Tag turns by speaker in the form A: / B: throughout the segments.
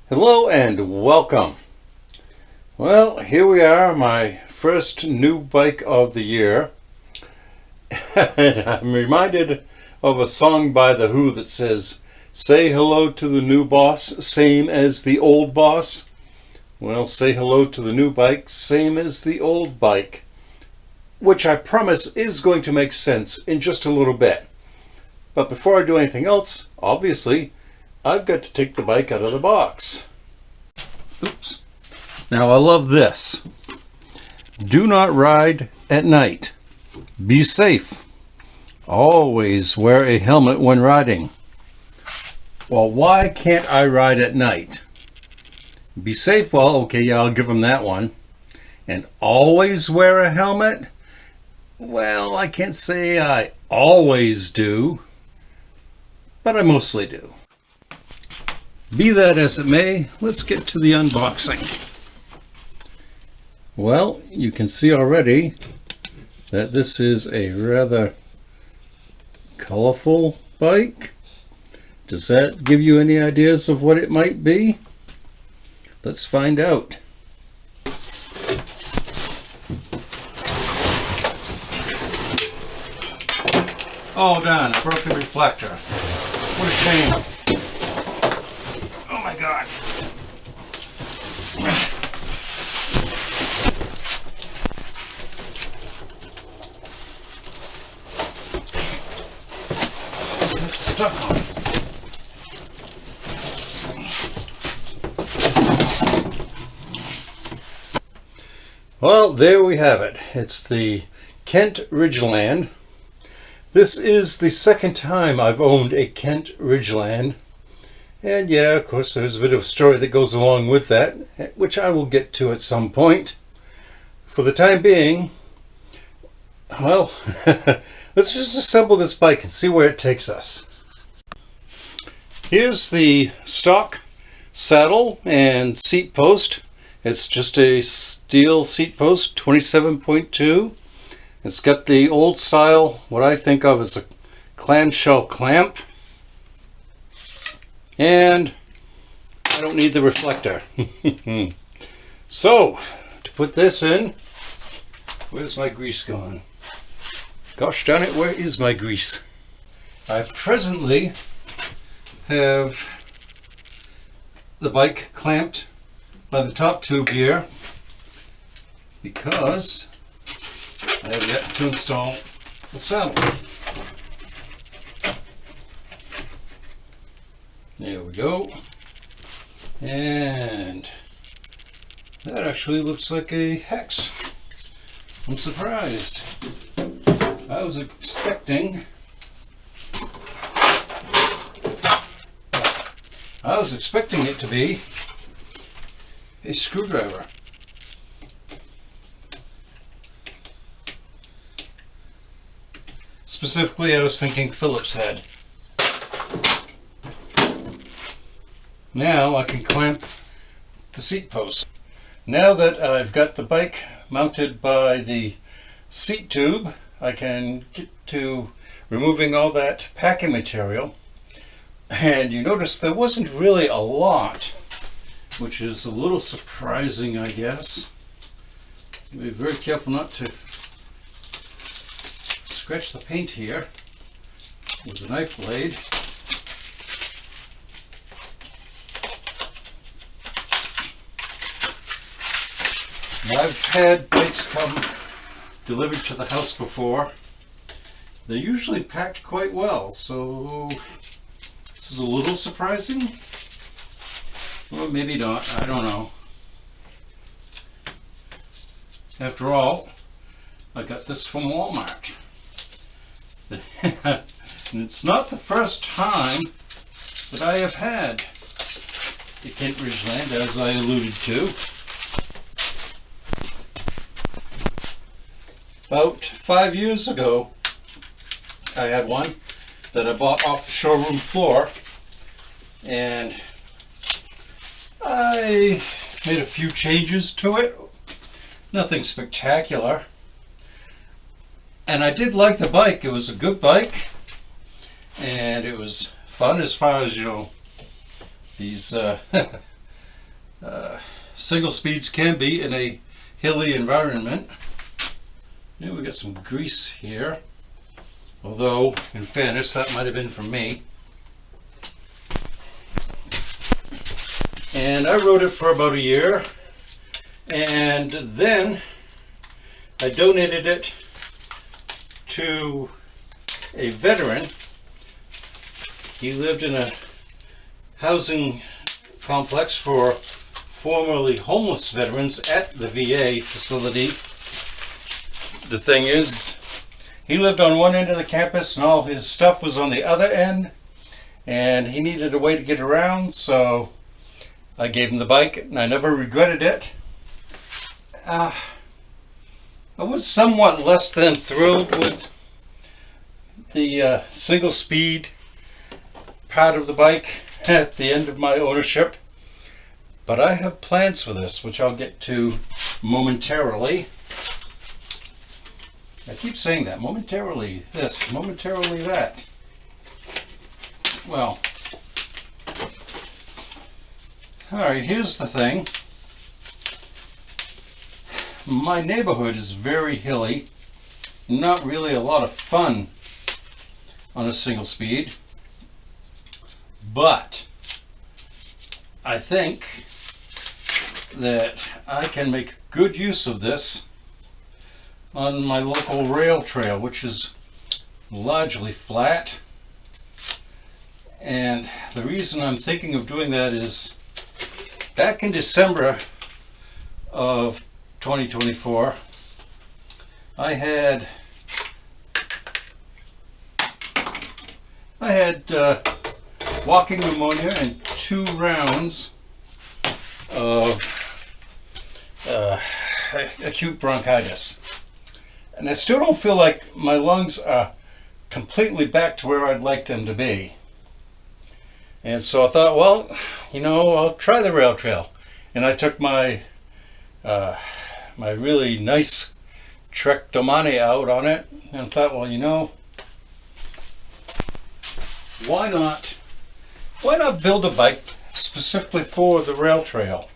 A: Hello and welcome. Well, here we are, my first new bike of the year. And I'm reminded of a song by The Who that says, "Say hello to the new boss, same as the old boss." Well, say hello to the new bike, same as the old bike. Which I promise is going to make sense in just a little bit. But before I do anything else, obviously, I've got to take the bike out of the box. Oops. Now I love this. Do not ride at night. Be safe. Always wear a helmet when riding. Well, why can't I ride at night? Be safe, well, okay, yeah, I'll give them that one. And always wear a helmet? Well, I can't say I always do, but I mostly do. Be that as it may, let's get to the unboxing. Well, you can see already that this is a rather colorful bike. Does that give you any ideas of what it might be? Let's find out. Oh darn, I broke the reflector. What a shame. Oh my god. It's stuck on it. Well, there we have it. It's the Kent Ridgeland. This is the second time I've owned a Kent Ridgeland. And yeah, of course, there's a bit of a story that goes along with that, which I will get to at some point. For the time being, well, let's just assemble this bike and see where it takes us. Here's the stock saddle and seat post. It's just a steel seat post, 27.2. It's got the old style, what I think of as a clamshell clamp. And I don't need the reflector. So, to put this in, where's my grease gone? Gosh darn it, where is my grease? I presently have the bike clamped by the top tube here because I have yet to install the saddle. There we go. And that actually looks like a hex. I'm surprised. I was expecting it to be a screwdriver. Specifically, I was thinking Phillips head. Now I can clamp the seat post. Now that I've got the bike mounted by the seat tube, I can get to removing all that packing material. And you notice there wasn't really a lot, which is a little surprising, I guess. Be very careful not to scratch the paint here with a knife blade. Now, I've had bikes come delivered to the house before. They're usually packed quite well, so this is a little surprising. Or maybe not, I don't know. After all, I got this from Walmart. And it's not the first time that I have had the Kent Ridgeland, as I alluded to. About 5 years ago, I had one that I bought off the showroom floor, and I made a few changes to it. Nothing spectacular. And I did like the bike. It was a good bike, and it was fun as far as, you know, these single speeds can be in a hilly environment. Yeah, we got some grease here, although in fairness that might have been from me. And I rode it for about a year, and then I donated it to a veteran. He lived in a housing complex for formerly homeless veterans at the VA facility. The thing is, he lived on one end of the campus and all his stuff was on the other end, and he needed a way to get around, so I gave him the bike, and I never regretted it. I was somewhat less than thrilled with the single speed part of the bike at the end of my ownership, but I have plans for this, which I'll get to momentarily. I keep saying that, momentarily this, momentarily that. Well, alright, here's the thing. My neighborhood is very hilly, not really a lot of fun on a single speed, but I think that I can make good use of this on my local rail trail, which is largely flat. And the reason I'm thinking of doing that is back in December of 2024, I had walking pneumonia and 2 rounds of acute bronchitis. And I still don't feel like my lungs are completely back to where I'd like them to be. And so I thought, well, you know, I'll try the rail trail. And I took my my really nice Trek Domani out on it and thought, well, you know, why not build a bike specifically for the rail trail?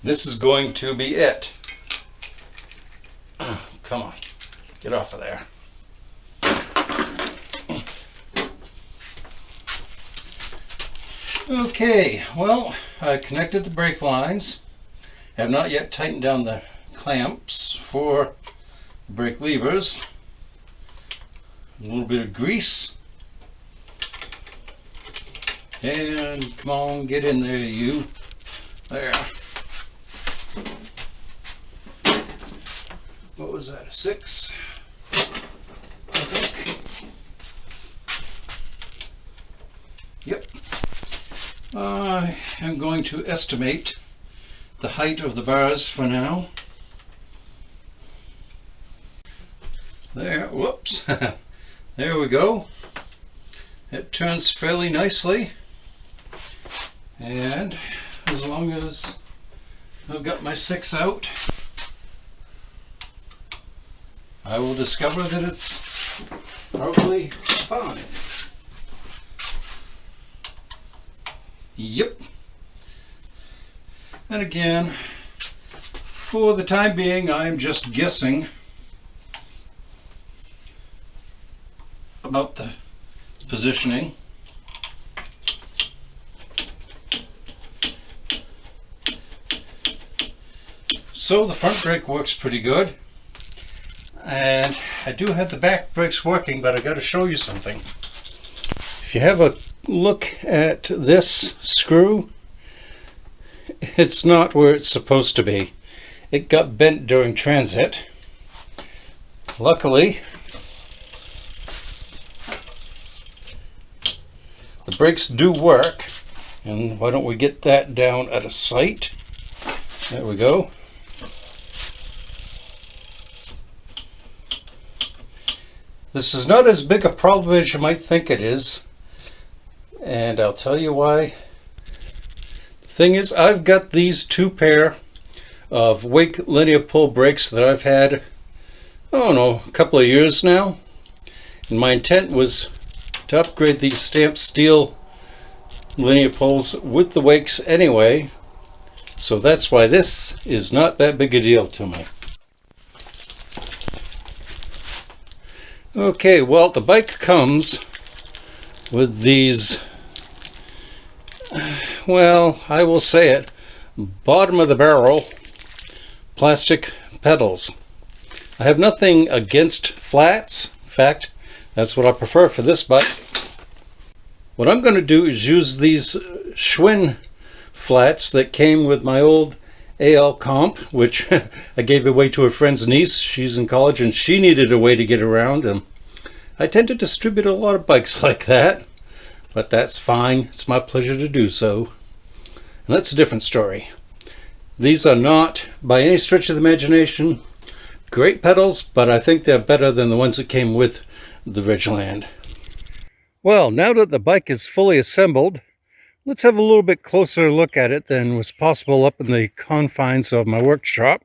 A: This is going to be it. Come on, get off of there. Okay, well, I connected the brake lines. Have not yet tightened down the clamps for the brake levers. A little bit of grease. And come on, get in there, you. There. What was that, a 6? I think. Yep. I am going to estimate the height of the bars for now. There, whoops. There we go. It turns fairly nicely. And as long as I've got my 6 out, I will discover that it's probably fine. Yep. And again, for the time being, I'm just guessing about the positioning. So the front brake works pretty good, and I do have the back brakes working, but I got to show you something. If you have a look at this screw, it's not where it's supposed to be. It got bent during transit. Luckily, the brakes do work, and why don't we get that down at a sight? There we go. This is not as big a problem as you might think it is, and I'll tell you why. The thing is, I've got these 2 pair of Wake linear pull brakes that I've had, I don't know, a couple of years now, and my intent was to upgrade these stamped steel linear pulls with the Wakes anyway, So that's why this is not that big a deal to me. Okay, well, the bike comes with these, well, I will say it, bottom of the barrel plastic pedals. I have nothing against flats. In fact, that's what I prefer for this bike. What I'm going to do is use these Schwinn flats that came with my old AL Comp, which I gave away to a friend's niece. She's in college and she needed a way to get around, and I tend to distribute a lot of bikes like that, but that's fine. It's my pleasure to do so. And that's a different story. These are not, by any stretch of the imagination, great pedals, but I think they're better than the ones that came with the Ridgeland. Well, now that the bike is fully assembled, let's have a little bit closer look at it than was possible up in the confines of my workshop.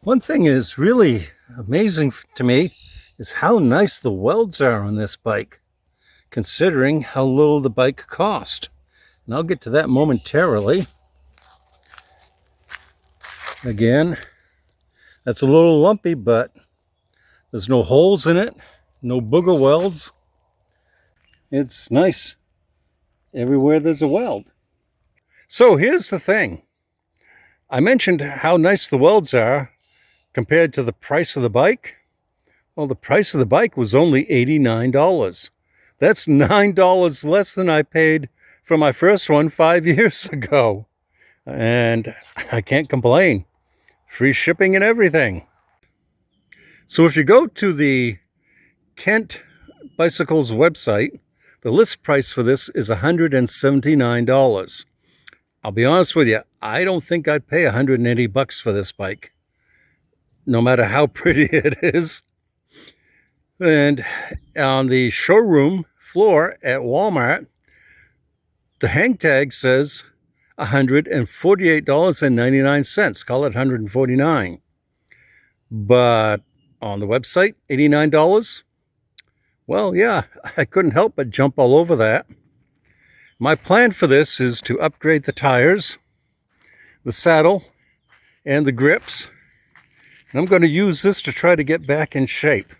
A: One thing is really amazing to me is how nice the welds are on this bike, considering how little the bike cost. And I'll get to that momentarily. Again, that's a little lumpy, but there's no holes in it, no booger welds. It's nice everywhere there's a weld. So here's the thing. I mentioned how nice the welds are compared to the price of the bike. Well, the price of the bike was only $89. That's $9 less than I paid for my first one 5 years ago. And I can't complain. Free shipping and everything. So if you go to the Kent Bicycles website, the list price for this is $179. I'll be honest with you, I don't think I'd pay $180 for this bike, no matter how pretty it is. And on the showroom floor at Walmart, the hang tag says $148.99. Call it $149. But on the website, $89. Well, yeah, I couldn't help but jump all over that. My plan for this is to upgrade the tires, the saddle, and the grips. And I'm going to use this to try to get back in shape.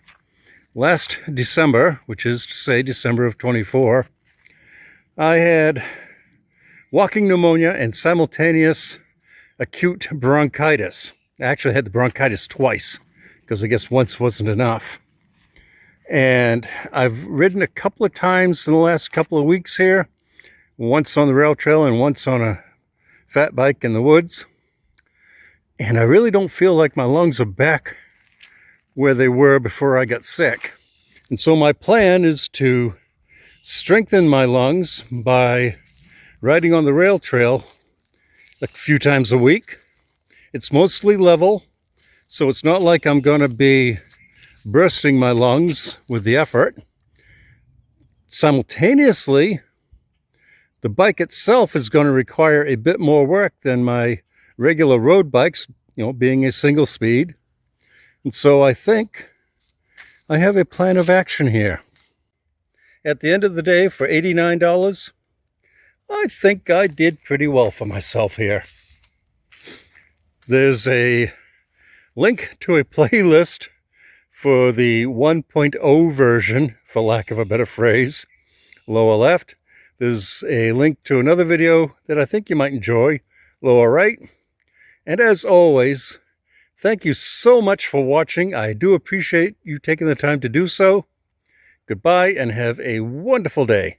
A: Last December, which is to say December of 24, I had walking pneumonia and simultaneous acute bronchitis. I actually had the bronchitis twice, because I guess once wasn't enough. And I've ridden a couple of times in the last couple of weeks here, once on the rail trail and once on a fat bike in the woods. And I really don't feel like my lungs are back where they were before I got sick. And so my plan is to strengthen my lungs by riding on the rail trail a few times a week. It's mostly level, so it's not like I'm going to be bursting my lungs with the effort. Simultaneously, the bike itself is going to require a bit more work than my regular road bikes, being a single speed. And so I think I have a plan of action here. At the end of the day, for $89, I think I did pretty well for myself here. There's a link to a playlist for the 1.0 version, for lack of a better phrase, lower left. There's a link to another video that I think you might enjoy, lower right. And as always, thank you so much for watching. I do appreciate you taking the time to do so. Goodbye and have a wonderful day.